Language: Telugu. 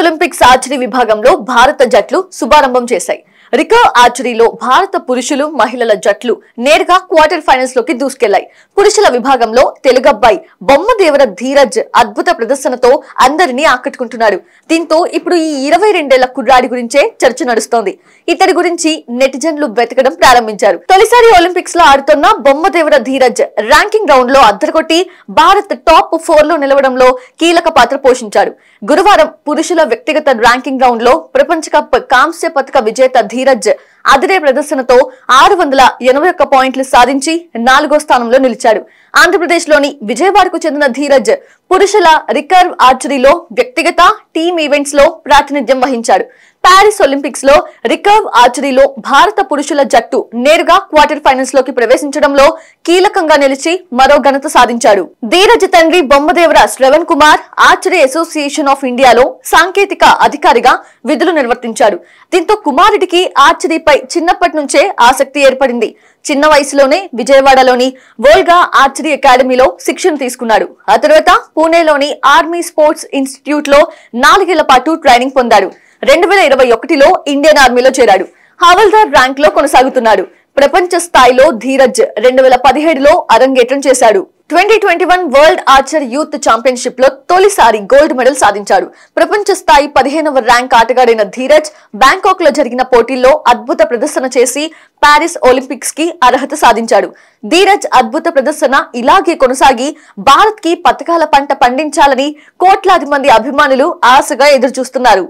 ఒలింపిక్స్ ఆర్చరీ విభాగంలో భారత జట్లు శుభారంభం చేశాయి. రికర్వ్ ఆర్చరీలో భారత పురుషులు, మహిళల జట్లు నేరుగా క్వార్టర్ ఫైనల్స్ లోకి దూసుకెళ్లాయి. పురుషుల విభాగంలో తెలుగబ్బాయి బొమ్మదేవర ధీరజ్ అద్భుత ప్రదర్శనతో అందరినీ ఆకట్టుకుంటున్నాడు. దీంతో ఇప్పుడు ఈ 22 కుర్రాడి గురించే చర్చ నడుస్తోంది. ఇతడి గురించి నెటిజన్లు వెతకడం ప్రారంభించారు. తొలిసారి ఒలింపిక్స్ లో ఆడుతున్న బొమ్మదేవర ధీరజ్ ర్యాంకింగ్ రౌండ్ లో అద్దరగొట్టి భారత్ టాప్ 4 లో నిలవడంలో కీలక పాత్ర పోషించాడు. గురువారం పురుషుల వ్యక్తిగత ర్యాంకింగ్ రౌండ్ లో ప్రపంచ కప్ కాంస్య పతక విజేత ధీరజ్ అదిరే ప్రదర్శనతో 681 పాయింట్లు సాధించి 4వ స్థానంలో నిలిచాడు. ఆంధ్రప్రదేశ్ లోని విజయవాడకు చెందిన ధీరజ్ పురుషుల రికర్వ్ ఆర్చరీలో వ్యక్తిగత, టీమ్ ఈవెంట్స్ లో ప్రాతినిధ్యం వహించాడు. పారిస్ ఒలింపిక్స్ లో రికర్వ్ ఆర్చరీలో భారత పురుషుల జట్టు నేరుగా క్వార్టర్ ఫైనల్స్ లోకి ప్రవేశించడంలో కీలకంగా నిలిచి మరో ఘనత సాధించాడు. ధీరజ్ తండ్రి Bommadevara Shravan Kumar archery association of ఇండియాలో సాంకేతిక అధికారిగా విధులు నిర్వర్తించాడు. దీంతో కుమారుడికి ఆర్చరీపై చిన్నప్పటి నుంచే ఆసక్తి ఏర్పడింది. చిన్న వయసులోనే విజయవాడలోని వోల్గా ఆర్చరీ అకాడమీలో శిక్షణ తీసుకున్నాడు. ఆ తర్వాత పూణేలోని ఆర్మీ స్పోర్ట్స్ ఇన్స్టిట్యూట్ లో 4 ఏళ్ల పాటు ట్రైనింగ్ పొందాడు. 2021లో ఇండియన్ ఆర్మీలో చేరాడు. హవల్దార్ ర్యాంక్ లో కొనసాగుతున్నాడు. ప్రపంచ స్థాయిలో ధీరజ్ 2017లో అరంగేట్రం చేశాడు. 2021 వరల్డ్ ఆర్చర్ యూత్ ఛాంపియన్షిప్ లో తొలిసారి గోల్డ్ మెడల్ సాధించాడు. ప్రపంచ స్థాయి 15వ ర్యాంక్ ఆటగాడైన ధీరజ్ బ్యాంకాక్ లో జరిగిన పోటీల్లో అద్భుత ప్రదర్శన చేసి పారిస్ ఒలింపిక్స్ కి అర్హత సాధించాడు. ధీరజ్ అద్భుత ప్రదర్శన ఇలాగే కొనసాగి భారత్ కి పతకాల పంట పండించాలని కోట్లాది మంది అభిమానులు ఆశగా ఎదురు చూస్తున్నారు.